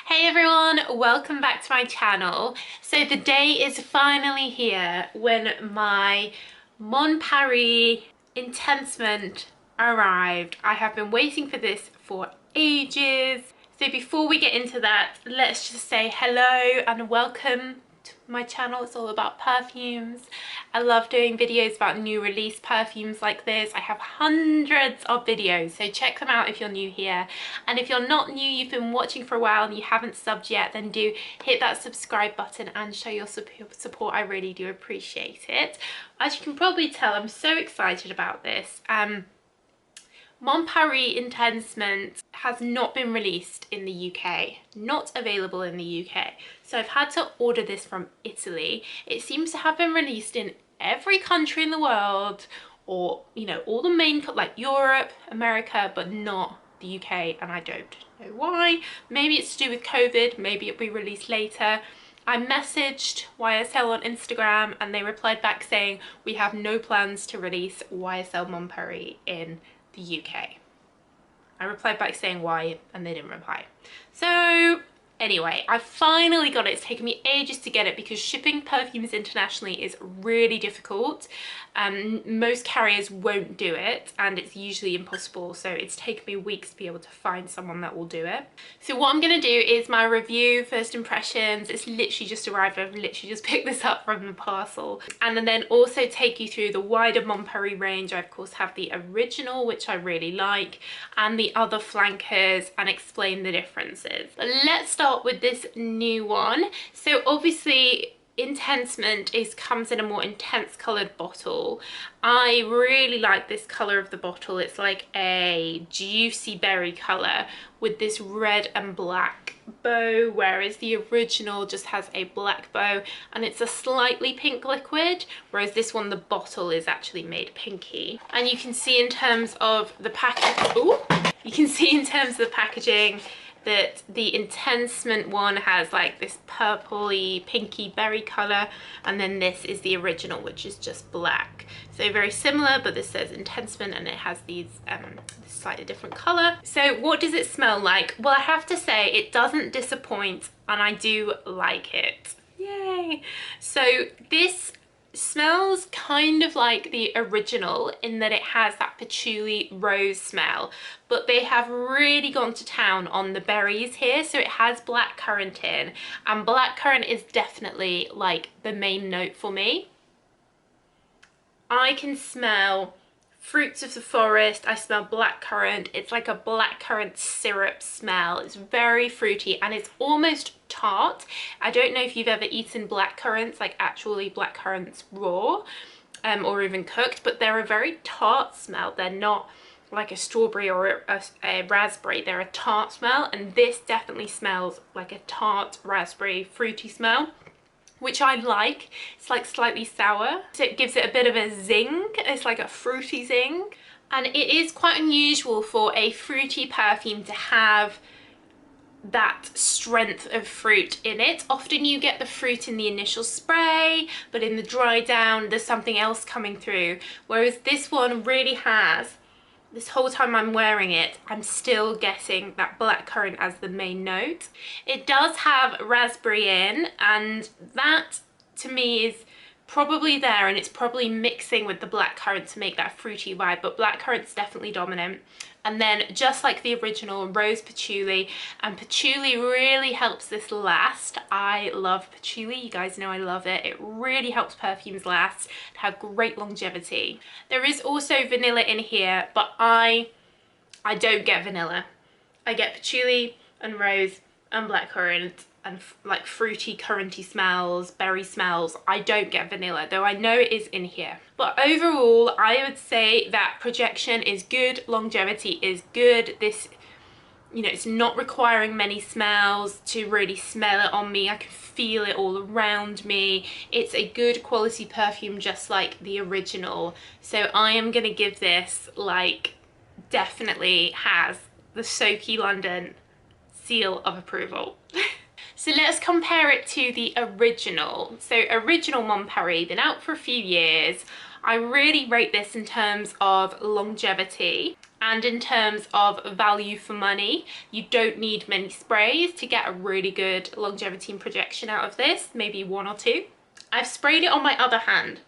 Hey everyone, welcome back to my channel. So the day is finally here when my Mon Paris INTENSEMENT arrived. I have been waiting for this for ages. So before we get into that, let's just say hello and welcome to my channel. It's all about perfumes. I love doing videos about new release perfumes like this. I have hundreds of videos, so check them out if you're new here. And if you're not new, you've been watching for a while and you haven't subbed yet, then do hit that subscribe button and show your support. I really do appreciate it. As you can probably tell, I'm so excited about this. Mon Paris INTENSEMENT has not been released in the UK, not available in the UK. So I've had to order this from Italy. It seems to have been released in every country in the world, or, you know, all the main, like Europe, America, but not the UK, and I don't know why. Maybe it's to do with COVID, maybe it'll be released later. I messaged YSL on Instagram and they replied back saying, we have no plans to release YSL Mon Paris in the UK. I replied back saying why, and they didn't reply. So anyway, I finally got it. It's taken me ages to get it because shipping perfumes internationally is really difficult. Most carriers won't do it and it's usually impossible, so it's taken me weeks to be able to find someone that will do it. So what I'm going to do is my review, first impressions. It's literally just arrived. I've literally just picked this up from the parcel, and then also take you through the wider Mon Paris range. I of course have the original, which I really like, and the other flankers, and explain the differences. But let's start with this new one. So obviously INTENSEMENT comes in a more intense coloured bottle. I really like this colour of the bottle. It's like a juicy berry colour with this red and black bow, whereas the original just has a black bow and it's a slightly pink liquid, whereas this one, the bottle is actually made pinky. And you can see in terms of the packaging that the INTENSEMENT one has like this purpley pinky berry colour, and then this is the original, which is just black. So very similar, but this says INTENSEMENT and it has these this slightly different colour. So what does it smell like? Well, I have to say it doesn't disappoint and I do like it. Yay! So this smells kind of like the original in that it has that patchouli rose smell, but they have really gone to town on the berries here. So it has blackcurrant in, and blackcurrant is definitely like the main note for me. I can smell fruits of the forest, I smell blackcurrant. It's like a blackcurrant syrup smell. It's very fruity and it's almost tart. I don't know if you've ever eaten blackcurrants, like actually blackcurrants raw, or even cooked, but they're a very tart smell. They're not like a strawberry or a raspberry. They're a tart smell, and this definitely smells like a tart raspberry fruity smell, which I like. It's like slightly sour, so it gives it a bit of a zing. It's like a fruity zing, and it is quite unusual for a fruity perfume to have that strength of fruit in it. Often you get the fruit in the initial spray, but in the dry down there's something else coming through, whereas this one really has, this whole time I'm wearing it, I'm still getting that blackcurrant as the main note. It does have raspberry in, and that to me is probably there, and it's probably mixing with the blackcurrant to make that fruity vibe, but blackcurrant's definitely dominant. And then just like the original, rose patchouli, and patchouli really helps this last. I love patchouli, you guys know I love it. It really helps perfumes last, have great longevity. There is also vanilla in here, but I don't get vanilla. I get patchouli and rose and blackcurrant and like fruity curranty smells, berry smells. I don't get vanilla, though I know it is in here. But overall, I would say that projection is good, longevity is good. This, you know, it's not requiring many smells to really smell it on me. I can feel it all around me. It's a good quality perfume, just like the original. So I am gonna give this, like, definitely has the Soki London seal of approval. So let's compare it to the original. So original Mon Paris, been out for a few years. I really rate this in terms of longevity. And in terms of value for money, you don't need many sprays to get a really good longevity and projection out of this, maybe one or two. I've sprayed it on my other hand,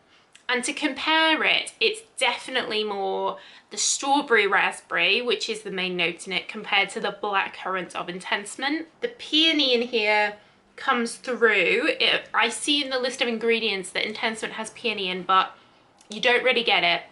and to compare it, it's definitely more the strawberry raspberry, which is the main note in it, compared to the blackcurrant of INTENSEMENT. The peony in here comes through. I see in the list of ingredients that INTENSEMENT has peony in, but you don't really get it.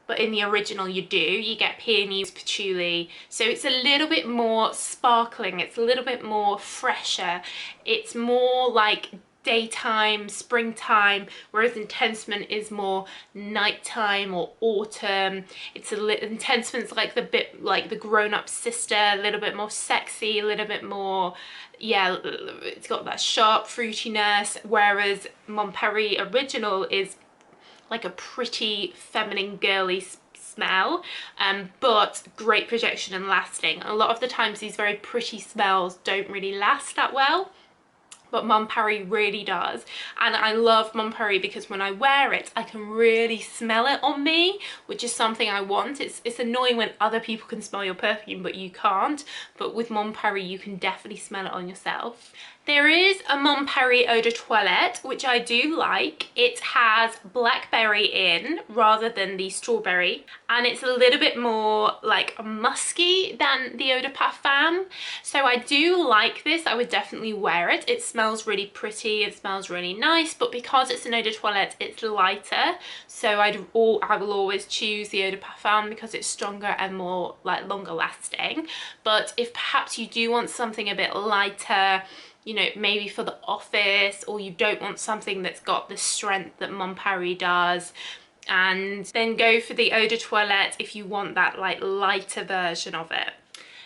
But in the original you do. You get peonies, patchouli. So it's a little bit more sparkling. It's a little bit more fresher. It's more like daytime, springtime, whereas INTENSEMENT is more nighttime or autumn. INTENSEMENT's like the bit like the grown-up sister, a little bit more sexy, a little bit more, yeah, it's got that sharp fruitiness, whereas Mon Paris original is like a pretty feminine girly smell, but great projection and lasting. A lot of the times these very pretty smells don't really last that well, but Mon Paris really does. And I love Mon Paris because when I wear it, I can really smell it on me, which is something I want. It's annoying when other people can smell your perfume, but you can't. But with Mon Paris, you can definitely smell it on yourself. There is a Mon Paris Eau de Toilette, which I do like. It has blackberry in rather than the strawberry, and it's a little bit more like musky than the Eau de Parfum. So I do like this. I would definitely wear it. It smells really pretty, it smells really nice, but because it's an Eau de Toilette, it's lighter. So I will always choose the Eau de Parfum because it's stronger and more like longer lasting. But if perhaps you do want something a bit lighter, you know, maybe for the office, or you don't want something that's got the strength that Mon Paris does, and then go for the Eau de Toilette if you want that like lighter version of it.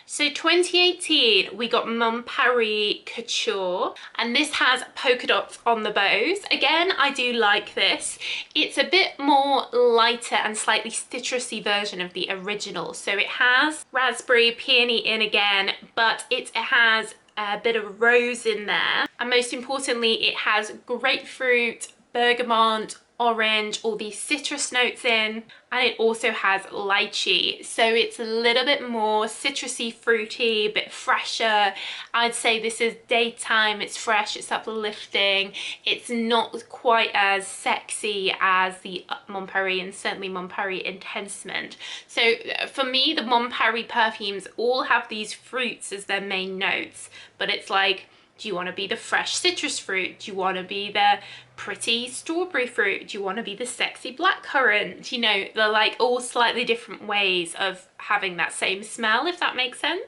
So 2018, we got Mon Paris Couture, and this has polka dots on the bows. Again, I do like this. It's a bit more lighter and slightly citrusy version of the original. So it has raspberry, peony in again, but it has a bit of rose in there, and most importantly it has grapefruit, bergamot, orange, all these citrus notes in, and it also has lychee. So it's a little bit more citrusy, fruity, a bit fresher. I'd say this is daytime, it's fresh, it's uplifting. It's not quite as sexy as the Mon Paris and certainly Mon Paris INTENSEMENT. So for me, the Mon Paris perfumes all have these fruits as their main notes, but it's like, do you want to be the fresh citrus fruit? Do you want to be the pretty strawberry fruit? Do you want to be the sexy blackcurrant? You know, they're like all slightly different ways of having that same smell, if that makes sense.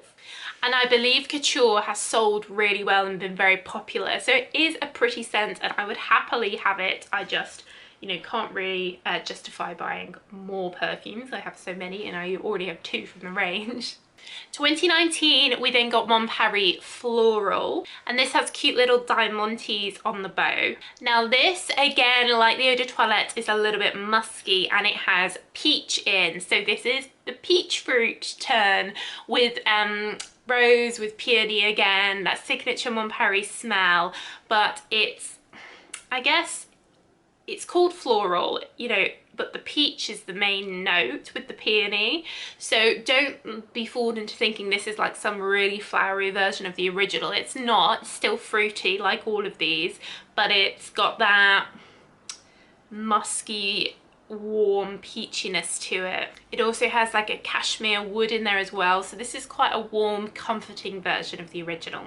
And I believe Couture has sold really well and been very popular. So it is a pretty scent and I would happily have it. I just, you know, can't really justify buying more perfumes. I have so many and I already have 2 from the range. 2019, we then got Mon Paris Floral, and this has cute little diamantes on the bow. Now this, again, like the Eau de Toilette, is a little bit musky and it has peach in. So this is the peach fruit turn with rose, with peony again, that signature Mon Paris smell, but it's, I guess, it's called floral, you know, but the peach is the main note with the peony. So don't be fooled into thinking this is like some really flowery version of the original. It's not. It's still fruity like all of these, but it's got that musky, warm peachiness to it. It also has like a cashmere wood in there as well, so this is quite a warm, comforting version of the original.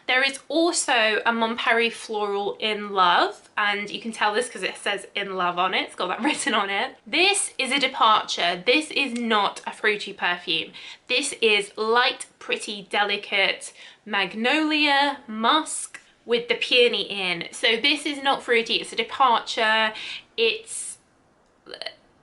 There is also a Mon Paris Floral In Love, and you can tell this because it says In Love on it. It's got that written on it. This is a departure. This is not a fruity perfume. This is light, pretty, delicate magnolia, musk with the peony in. So this is not fruity, it's a departure.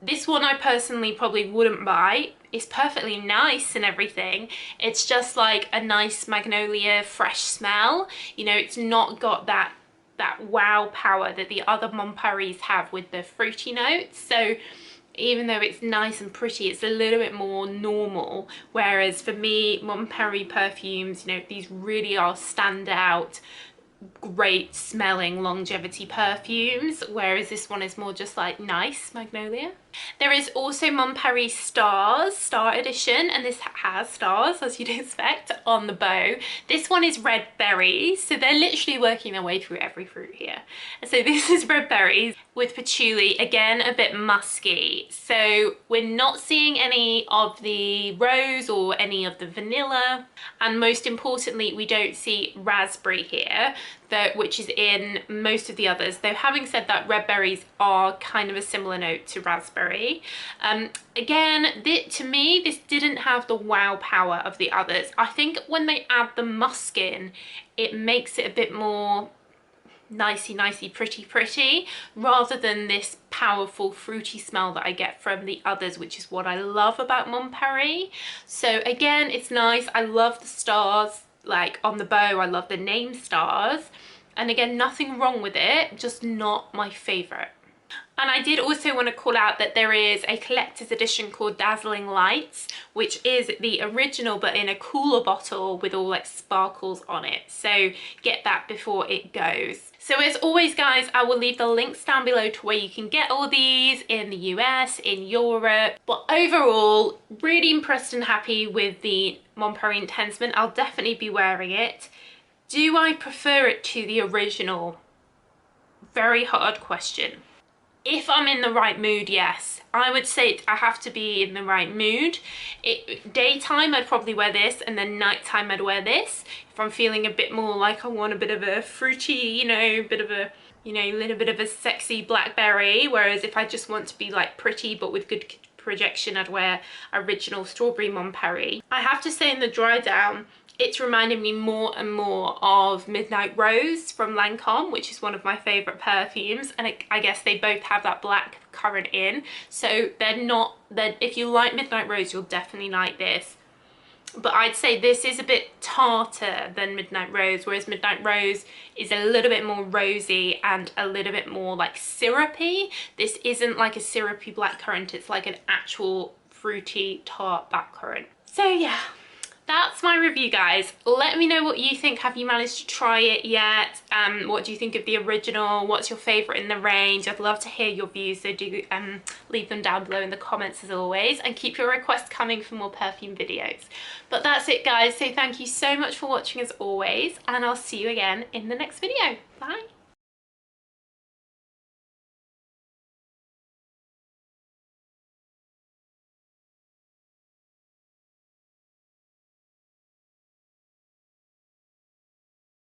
This one I personally probably wouldn't buy. It's perfectly nice and everything. It's just like a nice magnolia fresh smell. You know, it's not got that wow power that the other Mon Paris have with the fruity notes. So even though it's nice and pretty, it's a little bit more normal. Whereas for me, Mon Paris perfumes, you know, these really are standout, great smelling longevity perfumes, whereas this one is more just like nice magnolia. There is also Mon Paris Stars, Star Edition, and this has stars, as you'd expect, on the bow. This one is red berries, so they're literally working their way through every fruit here. So this is red berries with patchouli, again a bit musky. So we're not seeing any of the rose or any of the vanilla, and most importantly we don't see raspberry here, which is in most of the others, though having said that, red berries are kind of a similar note to raspberry. Again, to me this didn't have the wow power of the others. I think when they add the musk in, it makes it a bit more nicey pretty, rather than this powerful fruity smell that I get from the others, which is what I love about Mon Paris. So again, it's nice. I love the stars like on the bow. I love the name stars, and again, nothing wrong with it, just not my favorite. And I did also want to call out that there is a collector's edition called Dazzling Lights, which is the original but in a cooler bottle with all like sparkles on it. So get that before it goes. So as always guys, I will leave the links down below to where you can get all these in the US, in Europe. But overall, really impressed and happy with the Mon Paris INTENSEMENT. I'll definitely be wearing it. Do I prefer it to the original? Very hard question. If I'm in the right mood, yes. I would say I have to be in the right mood. Daytime, I'd probably wear this, and then nighttime, I'd wear this. If I'm feeling a bit more like I want a bit of a fruity, you know, bit of a, you know, little bit of a sexy blackberry. Whereas if I just want to be like pretty but with good projection, I'd wear original strawberry Mon Paris. I have to say in the dry down, it's reminding me more and more of Midnight Rose from Lancome, which is one of my favourite perfumes, and I guess they both have that black currant in, so if you like Midnight Rose, you'll definitely like this. But I'd say this is a bit tarter than Midnight Rose, whereas Midnight Rose is a little bit more rosy and a little bit more like syrupy. This isn't like a syrupy blackcurrant, it's like an actual fruity tart blackcurrant. So yeah, that's my review guys. Let me know what you think. Have you managed to try it yet? What do you think of the original? What's your favourite in the range? I'd love to hear your views, so do leave them down below in the comments as always, and keep your requests coming for more perfume videos. But that's it guys, so thank you so much for watching as always, and I'll see you again in the next video. Bye!